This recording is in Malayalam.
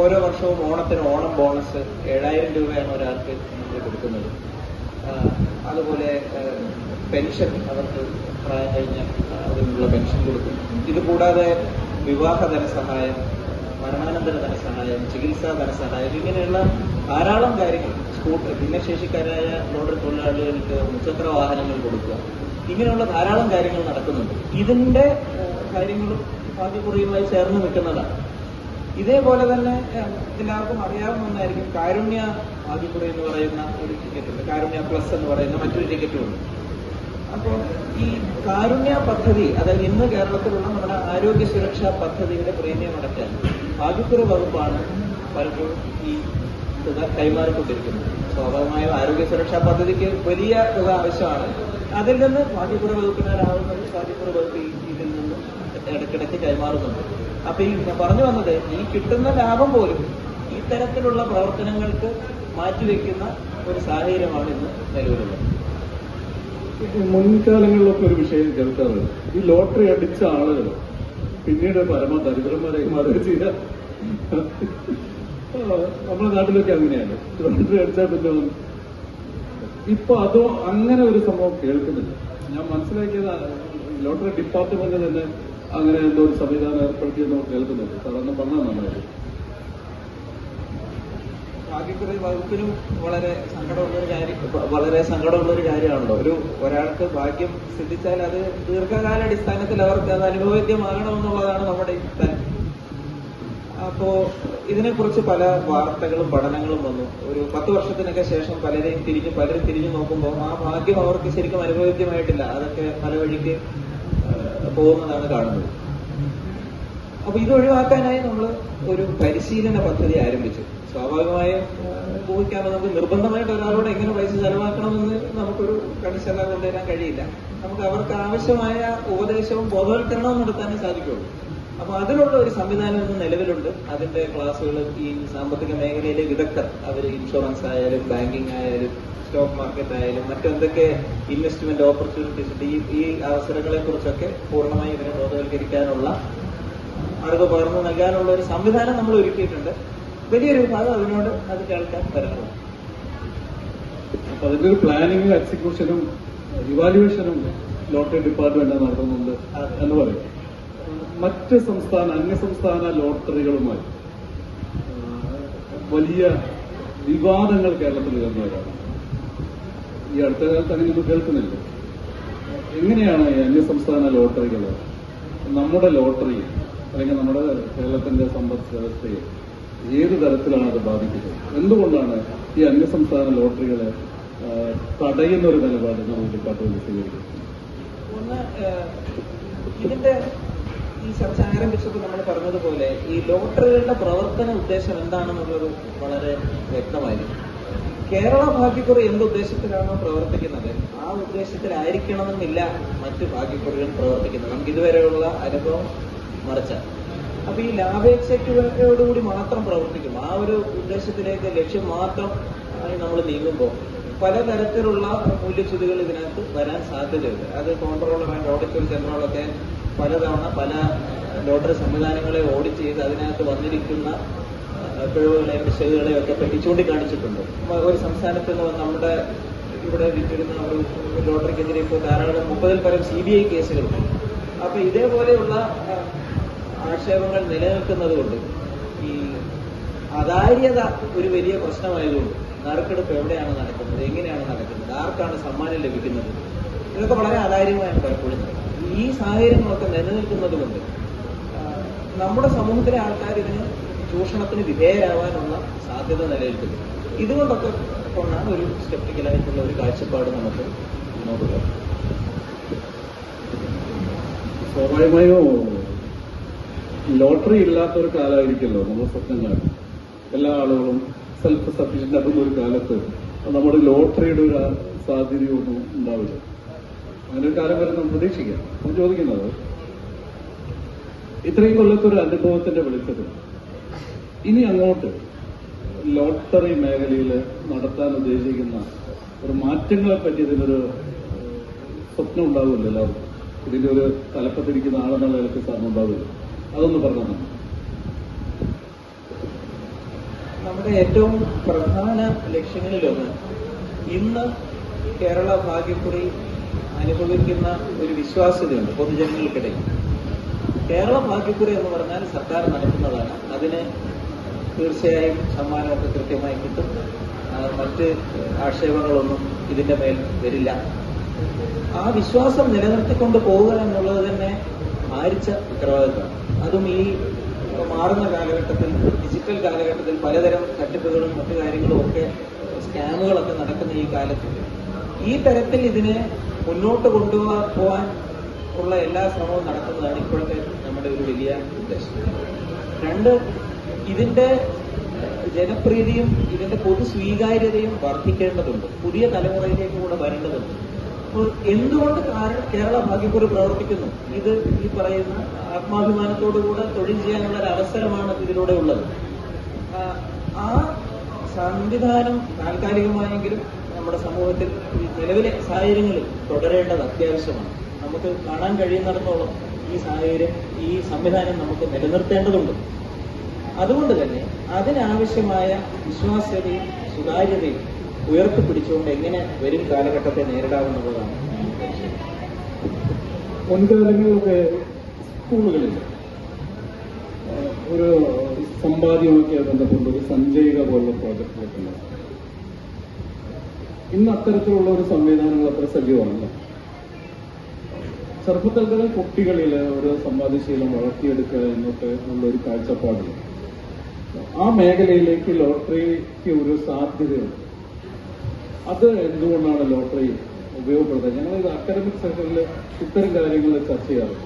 ഓരോ വർഷവും ഓണത്തിന് ഓണം ബോണസ് 7,000 രൂപയാണ് ഒരാൾക്ക് നമ്മൾ കൊടുക്കുന്നത്. അതുപോലെ പെൻഷൻ അവർക്ക് പ്രായം കഴിഞ്ഞ അതിനുള്ള പെൻഷൻ കൊടുക്കും. ഇതുകൂടാതെ വിവാഹ ധനസഹായം, മരണാനന്തര ധനസഹായം, ചികിത്സാ ധനസഹായം, ഇങ്ങനെയുള്ള ധാരാളം കാര്യങ്ങൾ. ഭിന്നശേഷിക്കാരായ ലോട്ടറി തൊഴിലാളികൾക്ക് മുച്ചക്ര വാഹനങ്ങൾ കൊടുക്കുക, ഇങ്ങനെയുള്ള ധാരാളം കാര്യങ്ങൾ നടക്കുന്നുണ്ട്. ഇതിന്റെ കാര്യങ്ങളും ഭാഗ്യക്കുറിയുമായി ചേർന്ന് നിൽക്കുന്നതാണ്. ഇതേപോലെ തന്നെ എല്ലാവർക്കും അറിയാവുന്ന ഒന്നായിരിക്കും കാരുണ്യ ഭാഗ്യക്കുറി എന്ന് പറയുന്ന ഒരു ടിക്കറ്റ് ഉണ്ട്. കാരുണ്യ പ്ലസ് എന്ന് പറയുന്ന മറ്റൊരു ടിക്കറ്റും ഉണ്ട്. അപ്പോൾ ഈ കാരുണ്യ പദ്ധതി, അതായത് ഇന്ന് കേരളത്തിലുള്ള നമ്മുടെ ആരോഗ്യ സുരക്ഷാ പദ്ധതിയുടെ പ്രീമിയം അടയ്ക്കാൻ ഭാഗ്യക്കുറി വകുപ്പാണ് പലപ്പോഴും ഈ തുക കൈമാറിക്കൊണ്ടിരിക്കുന്നത്. സ്വാഭാവികമായും ആരോഗ്യ സുരക്ഷാ പദ്ധതിക്ക് വലിയ തുക ആവശ്യമാണ്. അതിൽ നിന്ന് ഭാഗ്യക്കുറി വകുപ്പിനാലാവുന്നത് ഭാഗ്യക്കുറി വകുപ്പ് ഇതിൽ നിന്ന് ഇടയ്ക്കിടയ്ക്ക് കൈമാറുന്നുണ്ട്. അപ്പൊ ഈ പറഞ്ഞു വന്നത്, ഈ കിട്ടുന്ന ലാഭം പോലും ഈ തരത്തിലുള്ള പ്രവർത്തനങ്ങൾക്ക് മാറ്റിവെക്കുന്ന ഒരു സാഹചര്യമാണ് ഇന്ന് നിലവിലുള്ളത്. മുൻകാലങ്ങളിലൊക്കെ ഒരു വിഷയം കേൾക്കാറുണ്ട്, ഈ ലോട്ടറി അടിച്ച ആളുകൾ പിന്നീട് പരമദരിദ്രന്മാരായി മാറുക ചെയ്യുക. നമ്മുടെ നാട്ടിലൊക്കെ അങ്ങനെയാണ്, ലോട്ടറി അടിച്ചാൽ പിന്നെ ഇപ്പൊ അതോ അങ്ങനെ ഒരു സംഭവം കേൾക്കുന്നില്ല. ഞാൻ മനസ്സിലാക്കിയത് ലോട്ടറി ഡിപ്പാർട്ട്മെന്റ് തന്നെ അങ്ങനെ എന്തോ ഒരു സംവിധാനം ഏർപ്പെടുത്തിയെന്നോ കേൾക്കുന്നുണ്ട്. സാധാരണ പറഞ്ഞാൽ നന്നായിട്ട്. ഭാഗ്യക്കുറി വകുപ്പിനും വളരെ സങ്കടമുള്ളൊരു കാര്യമാണല്ലോ. ഒരാൾക്ക് ഭാഗ്യം സിദ്ധിച്ചാൽ അത് ദീർഘകാലാടിസ്ഥാനത്തിൽ അവർക്ക് അത് അനുഭവേദ്യമാകണമെന്നുള്ളതാണ് നമ്മുടെ താല്പര്യം. അപ്പോ ഇതിനെക്കുറിച്ച് പല വാർത്തകളും പഠനങ്ങളും വന്നു. ഒരു 10 വർഷത്തിനൊക്കെ ശേഷം പലരും തിരിഞ്ഞു നോക്കുമ്പോൾ ആ ഭാഗ്യം അവർക്ക് ശരിക്കും അനുഭവേദ്യമായിട്ടില്ല. അതൊക്കെ പല വഴിക്ക് പോകുന്നതാണ് കാണുന്നത്. അപ്പൊ ഇത് ഒഴിവാക്കാനായി നമ്മൾ ഒരു പരിശീലന പദ്ധതി ആരംഭിച്ചു. സ്വാഭാവികമായും ഊഹിക്കാമോ, നമുക്ക് നിർബന്ധമായിട്ട് ഒരാളോട് എങ്ങനെ പൈസ ചെലവാക്കണമെന്ന് നമുക്കൊരു കണിശത കൊണ്ടുവരാൻ കഴിയില്ല. നമുക്ക് അവർക്ക് ആവശ്യമായ ഉപദേശവും ബോധവൽക്കരണവും നടത്താനേ സാധിക്കുള്ളൂ. അപ്പൊ അതിനുള്ള ഒരു സംവിധാനം ഇന്ന് നിലവിലുണ്ട്. അതിന്റെ ക്ലാസ്സുകൾ ഈ സാമ്പത്തിക മേഖലയിലെ വിദഗ്ധർ, അവർ ഇൻഷുറൻസ് ആയാലും ബാങ്കിങ് ആയാലും സ്റ്റോക്ക് മാർക്കറ്റ് ആയാലും മറ്റെന്തൊക്കെ ഇൻവെസ്റ്റ്മെന്റ് ഓപ്പർച്യൂണിറ്റീസ് ഉണ്ട്, ഈ അവസരങ്ങളെ കുറിച്ചൊക്കെ പൂർണ്ണമായി ഇവരെ ബോധവൽക്കരിക്കാനുള്ള, അറിവ് പകർന്നു നൽകാനുള്ള ഒരു സംവിധാനം നമ്മൾ ഒരുക്കിയിട്ടുണ്ട്. വലിയൊരു വിഭാഗം അത് കേൾക്കാൻ വരുന്നത്. അപ്പൊ അതിന്റെ ഒരു പ്ലാനിങ്ങും എക്സിക്യൂഷനും ഇവാലുവേഷനും ലോട്ടറി ഡിപ്പാർട്ട്മെന്റ് നടത്തുന്നുണ്ട് എന്ന് പറയും. മറ്റ് അന്യസംസ്ഥാന ലോട്ടറികളുമായി വലിയ വിവാദങ്ങൾ കേരളത്തിൽ ഉയർന്നവരാണ്. ഈ അടുത്ത കാലത്ത് അങ്ങനെയൊന്നും കേൾക്കുന്നില്ല. എങ്ങനെയാണ് ഈ അന്യസംസ്ഥാന ലോട്ടറികൾ നമ്മുടെ ലോട്ടറി അല്ലെങ്കിൽ നമ്മുടെ കേരളത്തിന്റെ സമ്പദ് വ്യവസ്ഥയെ ഏത് തരത്തിലാണ് അത് ബാധിക്കുന്നത്? എന്തുകൊണ്ടാണ് ഈ അന്യസംസ്ഥാന ലോട്ടറികളെ തടയുന്ന ഒരു നിലപാട് നമ്മുടെ ഡിപ്പാർട്ട്മെന്റ് സ്വീകരിക്കുന്നത്? ഒന്ന്, ഇതിന്റെ ഈ ചർച്ച ആരംഭിച്ചപ്പോൾ നമ്മൾ പറഞ്ഞതുപോലെ ഈ ലോട്ടറികളുടെ പ്രവർത്തന ഉദ്ദേശം എന്താണെന്നുള്ളത് വളരെ വ്യക്തമായിരുന്നു. കേരള ഭാഗ്യക്കുറി എന്തുദ്ദേശത്തിലാണോ പ്രവർത്തിക്കുന്നത് ആ ഉദ്ദേശത്തിലായിരിക്കണമെന്നില്ല മറ്റ് ഭാഗ്യക്കുറികൾ പ്രവർത്തിക്കുന്നത്. നമുക്ക് ഇതുവരെയുള്ള അനുഭവം മറിച്ചാണ്. അപ്പൊ ഈ ലാഭേച്ഛയോടുകൂടി മാത്രം പ്രവർത്തിക്കും, ആ ഒരു ഉദ്ദേശത്തിലേക്ക് ലക്ഷ്യം മാത്രം നമ്മൾ നീങ്ങുമ്പോൾ പലതരത്തിലുള്ള മൂല്യച്യുതികൾ ഇതിനകത്ത് വരാൻ സാധ്യതയുണ്ട്. അത് കോൺട്രോളർ ആൻഡ് ഓഡിറ്റർ ജനറലൊക്കെ പലതവണ പല ലോട്ടറി സംവിധാനങ്ങളെ ഓഡിറ്റ് ചെയ്ത് അതിനകത്ത് വന്നിരിക്കുന്ന പിഴവുകളെയും പിശകുകളെയും ഒക്കെ പറ്റി ചൂണ്ടിക്കാണിച്ചിട്ടുണ്ട്. ഒരു സംസ്ഥാനത്ത് നിന്ന് നമ്മുടെ ഇവിടെ വിറ്റിരുന്ന ഒരു ലോട്ടറിക്കെതിരെ ഇപ്പോൾ ധാരാളം 30-ൽ പരം CBI കേസുകളുണ്ട്. അപ്പൊ ഇതേപോലെയുള്ള ആക്ഷേപങ്ങൾ നിലനിൽക്കുന്നത് കൊണ്ട് ഈ അധാര്യത ഒരു വലിയ പ്രശ്നമായതുകൊണ്ട് നറുക്കെടുപ്പ് എവിടെയാണ് നടക്കുന്നത്, എങ്ങനെയാണ് നടക്കുന്നത്, ആർക്കാണ് സമ്മാനം ലഭിക്കുന്നത്, ഇതൊക്കെ വളരെ അധാര്യമായാണ് പലപ്പോഴും. ഈ സാഹചര്യങ്ങളൊക്കെ നിലനിൽക്കുന്നത് കൊണ്ട് നമ്മുടെ സമൂഹത്തിലെ ആൾക്കാർ ഇതിന് ചൂഷണത്തിന് വിധേയരാവാനുള്ള സാധ്യത നിലനിൽക്കുന്നു. ഇതുകൊണ്ടൊക്കെ കൊണ്ടാണ് ഒരു സ്കെപ്റ്റിക്കലായിട്ടുള്ള ഒരു കാഴ്ചപ്പാട് നമുക്ക് മുന്നോട്ടുള്ളത്. സ്വാഭാവികമായോ ലോട്ടറി ഇല്ലാത്തൊരു കാലമായിരിക്കുമല്ലോ നമ്മൾ സ്വപ്നം കാണും. എല്ലാ ആളുകളും സെൽഫ് സഫീഷ്യന്റ് ആകുന്ന ഒരു കാലത്ത് നമ്മുടെ ലോട്ടറിയുടെ ഒരു സാധ്യതയൊന്നും ഉണ്ടാവില്ല. അങ്ങനെ ഒരു കാലം വരെ നമ്മൾ പ്രതീക്ഷിക്കാം. നമ്മൾ ചോദിക്കുന്നത്, ഇത്രയും കൊല്ലത്തൊരു അനുഭവത്തിന്റെ വെളിച്ചത്തിൽ ഇനി അങ്ങോട്ട് ലോട്ടറി മേഖലയിൽ നടത്താൻ ഉദ്ദേശിക്കുന്ന ഒരു മാറ്റങ്ങളെ പറ്റി ഇതിനൊരു സ്വപ്നം ഉണ്ടാവില്ല എല്ലാവർക്കും. ഇതിന്റെ ഒരു തലപ്പത്തിരിക്കുന്ന ആളെന്നുള്ള നിലയ്ക്ക് സാറിന് ഉണ്ടാവില്ല. അതൊന്ന് പറഞ്ഞാൽ നമ്മുടെ ഏറ്റവും പ്രധാന ലക്ഷ്യങ്ങളിലൊന്ന് ഇന്ന് കേരള ഭാഗ്യക്കുറി അനുഭവിക്കുന്ന ഒരു വിശ്വാസ്യതയുണ്ട് പൊതുജനങ്ങൾക്കിടയിൽ. കേരള ഭാഗ്യക്കുറി എന്ന് പറഞ്ഞാൽ സർക്കാർ നടത്തുന്നതാണ്. അതിന് തീർച്ചയായും സമ്മാനമൊക്കെ കൃത്യമായി കിട്ടും. മറ്റ് ആക്ഷേപങ്ങളൊന്നും ഇതിന്റെ മേൽ വരില്ല. ആ വിശ്വാസം നിലനിർത്തിക്കൊണ്ട് പോവുക എന്നുള്ളത് തന്നെ ഭാരിച്ച ഉത്തരവാദിത്തമാണ്. അതും ഈ മാറുന്ന കാലഘട്ടത്തിൽ, ഡിജിറ്റൽ കാലഘട്ടത്തിൽ പലതരം തട്ടിപ്പുകളും മറ്റു കാര്യങ്ങളും ഒക്കെ, സ്കാമുകളൊക്കെ നടക്കുന്ന ഈ കാലത്ത് ഈ തരത്തിൽ ഇതിനെ മുന്നോട്ട് കൊണ്ടുപോകാൻ ഉള്ള എല്ലാ ശ്രമവും നടത്തുന്നതാണ് ഇപ്പോഴത്തെ നമ്മുടെ ഒരു വലിയ ഉദ്ദേശം. രണ്ട്, ഇതിന്റെ ജനപ്രീതിയും ഇതിന്റെ പൊതു സ്വീകാര്യതയും വർദ്ധിക്കേണ്ടതുണ്ട്. പുതിയ തലമുറയിലേക്ക് കൂടെ വരേണ്ടതുണ്ട്. അപ്പോൾ എന്തുകൊണ്ട് കേരള ഭാഗ്യക്കുറി പ്രവർത്തിക്കുന്നു? ഇത് ഈ പറയുന്ന ആത്മാഭിമാനത്തോടുകൂടെ തൊഴിൽ ചെയ്യാനുള്ള ഒരു അവസരമാണ് ഇതിലൂടെ ഉള്ളത്. ആ സംവിധാനം താൽക്കാലികമായെങ്കിലും നമ്മുടെ സമൂഹത്തിൽ നിലവിലെ സാഹചര്യങ്ങളിൽ തുടരേണ്ടത് അത്യാവശ്യമാണ്. നമുക്ക് കാണാൻ കഴിയുന്നിടത്തോളം ഈ സാഹചര്യം, ഈ സംവിധാനം നമുക്ക് നിലനിർത്തേണ്ടതുണ്ട്. അതുകൊണ്ട് തന്നെ അതിനാവശ്യമായ വിശ്വാസ്യതയും സുതാര്യതയും ഉയർത്തിപ്പിടിച്ചുകൊണ്ട് എങ്ങനെ വരും കാലഘട്ടത്തെ നേരിടാവുന്നതാണ്. മുൻകാലങ്ങളിലൊക്കെ സ്കൂളുകളിൽ ഒരു സമ്പാദ്യമൊക്കെ ബന്ധപ്പെട്ട് ഒരു സഞ്ചയിക പോലുള്ള പ്രോജക്റ്റുകളൊക്കെ ഉണ്ട്. ഇന്ന് അത്തരത്തിലുള്ള ഒരു സംവിധാനങ്ങൾ അത്ര സജീവമല്ല. ചെറുപ്പത്തിൽ തന്നെ കുട്ടികളിൽ ഒരു സമ്പാദ്യശീലം വളർത്തിയെടുക്കുക എന്നൊക്കെ ഉള്ളൊരു കാഴ്ചപ്പാടില്ല. ആ മേഖലയിലേക്ക് ലോട്ടറിക്ക് ഒരു സാധ്യതയുണ്ട്. അത് എന്തുകൊണ്ടാണ് ലോട്ടറി ഉപയോഗപ്പെടുത്തുന്നത്? ഞങ്ങൾ ഇത് അക്കാഡമിക് സെക്ടറിൽ ഇത്തരം കാര്യങ്ങൾ ചർച്ച ചെയ്യാറുണ്ട്.